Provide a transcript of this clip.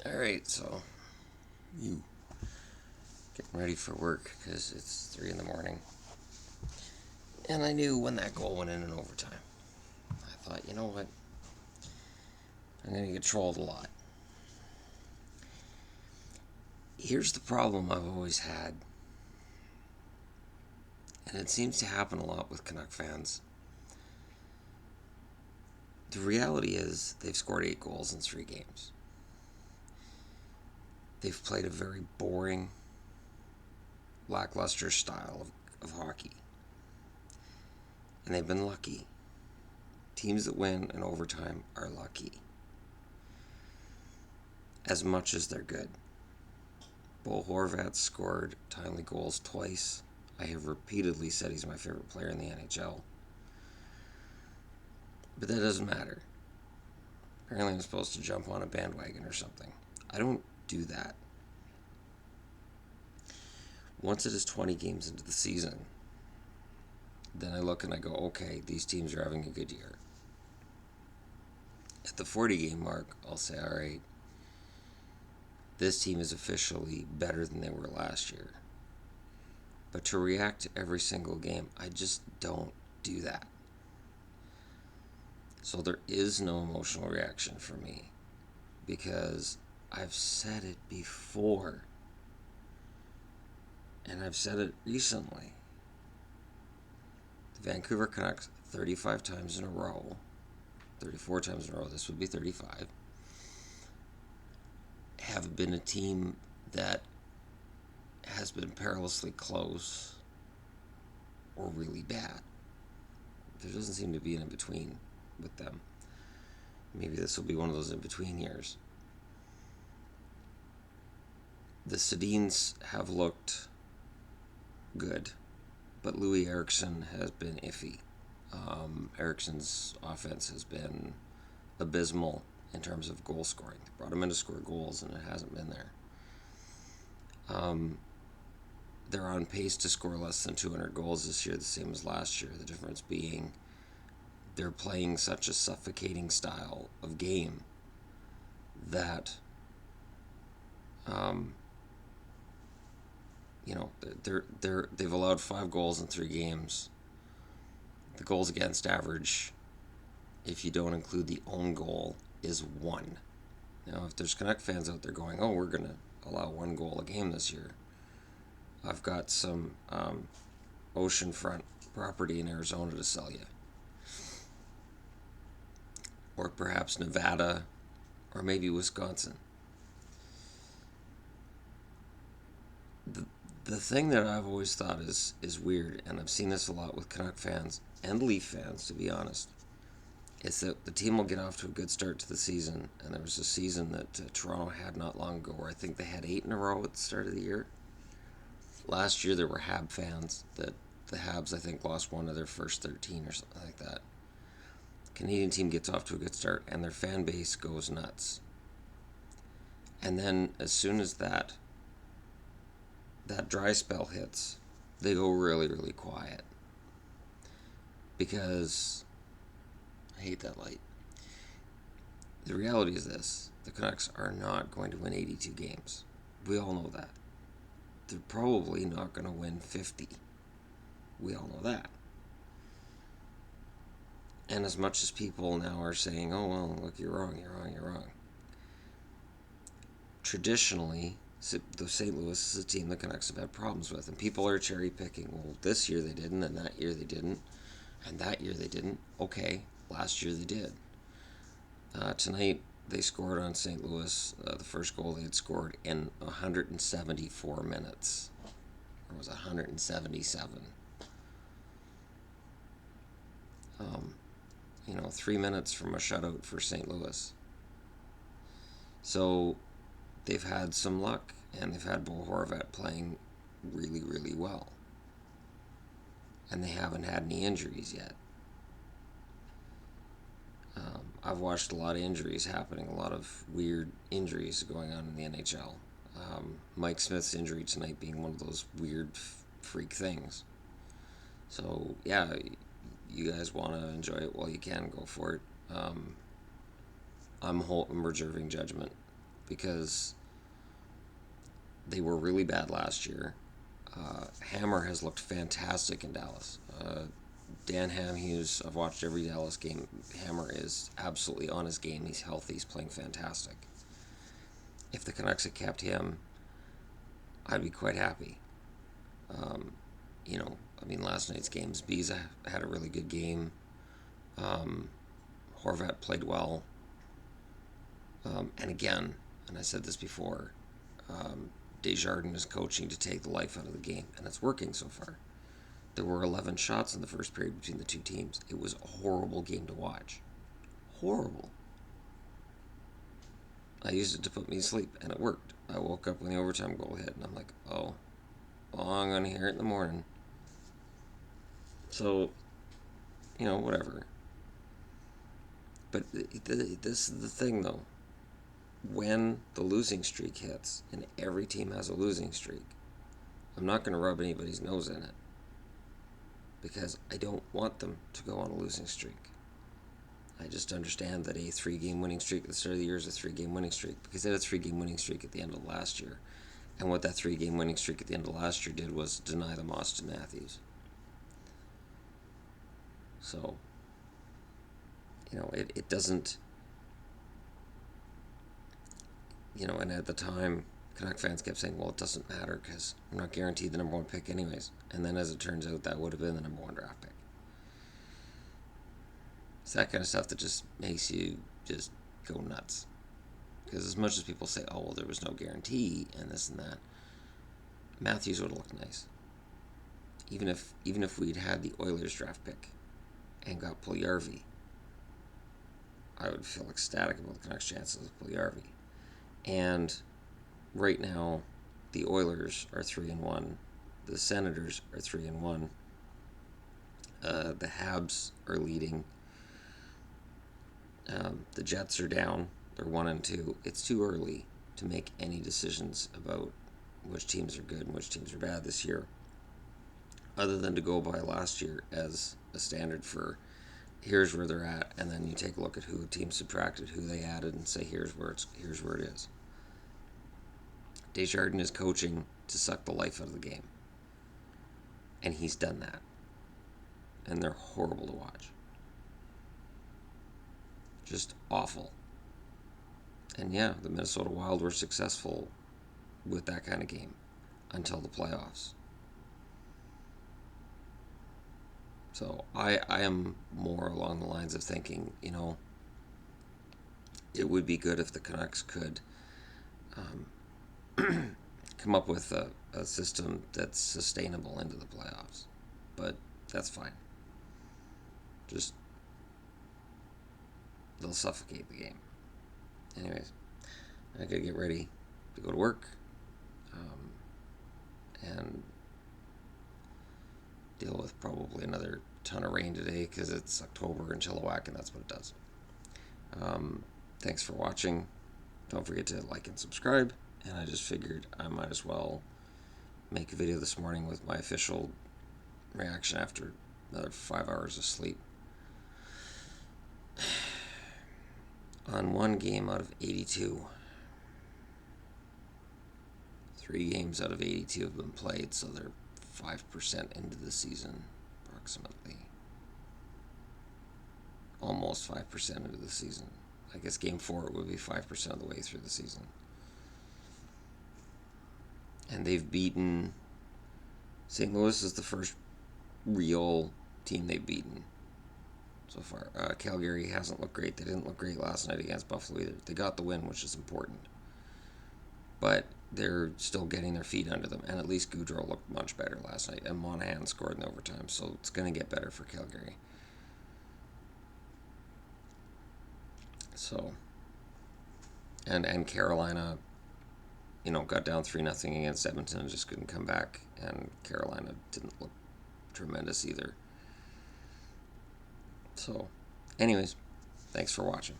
Alright, so you getting ready for work because it's 3 in the morning. And I knew when that goal went in overtime. I thought, you know what? I'm going to get trolled a lot. Here's the problem I've always had, and it seems to happen a lot with Canuck fans. The reality is they've scored 8 goals in 3 games. They've played a very boring, lackluster style of hockey. And they've been lucky. Teams that win in overtime are lucky. As much as they're good. Bo Horvat scored timely goals twice. I have repeatedly said he's my favorite player in the NHL. But that doesn't matter. Apparently I'm supposed to jump on a bandwagon or something. I don't do that. Once it is 20 games into the season, then I look and I go, okay, these teams are having a good year. At the 40-game mark, I'll say, all right, this team is officially better than they were last year. But to react to every single game, I just don't do that. So there is no emotional reaction for me because I've said it before. And I've said it recently. The Vancouver Canucks 35 times in a row, 34 times in a row, this would be 35, have been a team that has been perilously close or really bad. There doesn't seem to be an in-between with them. Maybe this will be one of those in-between years. The Sedins have looked good, but Louis Eriksson has been iffy. Eriksson's offense has been abysmal in terms of goal scoring. They brought him in to score goals, and it hasn't been there. They're on pace to score less than 200 goals this year, the same as last year. The difference being they're playing such a suffocating style of game that they've allowed 5 goals in 3 games. The goals against average, if you don't include the own goal, is 1. Now, if there's Canuck fans out there going, oh, we're going to allow 1 goal a game this year, I've got some oceanfront property in Arizona to sell you. Or perhaps Nevada, or maybe Wisconsin. The thing that I've always thought is weird, and I've seen this a lot with Canuck fans and Leaf fans, to be honest, is that the team will get off to a good start to the season, and there was a season that Toronto had not long ago where I think they had 8 in a row at the start of the year. Last year there were Hab fans that the Habs, I think, lost 1 of their first 13 or something like that. The Canadian team gets off to a good start, and their fan base goes nuts. And then as soon as that dry spell hits, they go really, really quiet. Because I hate that light. The reality is this: the Canucks are not going to win 82 games. We all know that. They're probably not going to win 50. We all know that. And as much as people now are saying, oh, well, look, you're wrong. Traditionally, the St. Louis is a team the Canucks have had problems with. And people are cherry picking. Well, this year they didn't, and that year they didn't, and that year they didn't. Okay, last year they did. Tonight they scored on St. Louis. The first goal they had scored in 174 minutes. Or was it 177? 3 minutes from a shutout for St. Louis. So they've had some luck, and they've had Bo Horvat playing really, really well. And they haven't had any injuries yet. I've watched a lot of injuries happening, a lot of weird injuries going on in the NHL. Mike Smith's injury tonight being one of those weird freak things. So, yeah, you guys want to enjoy it while you can, go for it. I'm reserving judgment. because they were really bad last year. Hammer has looked fantastic in Dallas. Dan Hamhuis, I've watched every Dallas game. Hammer is absolutely on his game. He's healthy. He's playing fantastic. If the Canucks had kept him, I'd be quite happy. Last night's games, Biza had a really good game. Horvat played well. And again, and I said this before, Desjardins is coaching to take the life out of the game, and it's working so far. There were 11 shots in the first period between the two teams. It was a horrible game to watch. Horrible. I used it to put me to sleep, and it worked. I woke up when the overtime goal hit, and I'm like, oh, well, I'm going to hear it in the morning. So, whatever. But this is the thing, though. When the losing streak hits, and every team has a losing streak, I'm not going to rub anybody's nose in it, because I don't want them to go on a losing streak. I just understand that a 3-game winning streak at the start of the year is a 3-game winning streak, because they had a 3-game winning streak at the end of last year. And what that 3-game winning streak at the end of last year did was deny them Austin Matthews. So, it doesn't, and at the time, Canuck fans kept saying, well, it doesn't matter because I'm not guaranteed the number 1 pick anyways. And then as it turns out, that would have been the number 1 draft pick. It's that kind of stuff that just makes you just go nuts. Because as much as people say, oh, well, there was no guarantee and this and that, Matthews would have looked nice. Even if we'd had the Oilers draft pick and got Puljujarvi, I would feel ecstatic about the Canucks' chances of Puljujarvi. And right now, the Oilers are 3-1. The Senators are 3-1. The Habs are leading. The Jets are down. They're 1-2. It's too early to make any decisions about which teams are good and which teams are bad this year, other than to go by last year as a standard for here's where they're at, and then you take a look at who the team subtracted, who they added, and say here's where it is. Desjardins is coaching to suck the life out of the game, and he's done that, and they're horrible to watch. Just awful. And yeah, the Minnesota Wild were successful with that kind of game until the playoffs. So I am more along the lines of thinking, it would be good if the Canucks could come up with a system that's sustainable into the playoffs. But that's fine. Just, they'll suffocate the game. Anyways, I gotta get ready to go to work and deal with probably another ton of rain today because it's October in Chilliwack and that's what it does. Thanks for watching. Don't forget to like and subscribe. And I just figured I might as well make a video this morning with my official reaction after another 5 hours of sleep. On 1 game out of 82. 3 games out of 82 have been played, so they're 5% into the season, approximately. Almost 5% into the season. I guess game 4 would be 5% of the way through the season. And they've beaten... St. Louis is the first real team they've beaten so far. Calgary hasn't looked great. They didn't look great last night against Buffalo either. They got the win, which is important. But they're still getting their feet under them. And at least Gaudreau looked much better last night. And Monahan scored in overtime. So it's going to get better for Calgary. So, and Carolina, got down 3-0 against Edmonton and just couldn't come back. And Carolina didn't look tremendous either. So, anyways, thanks for watching.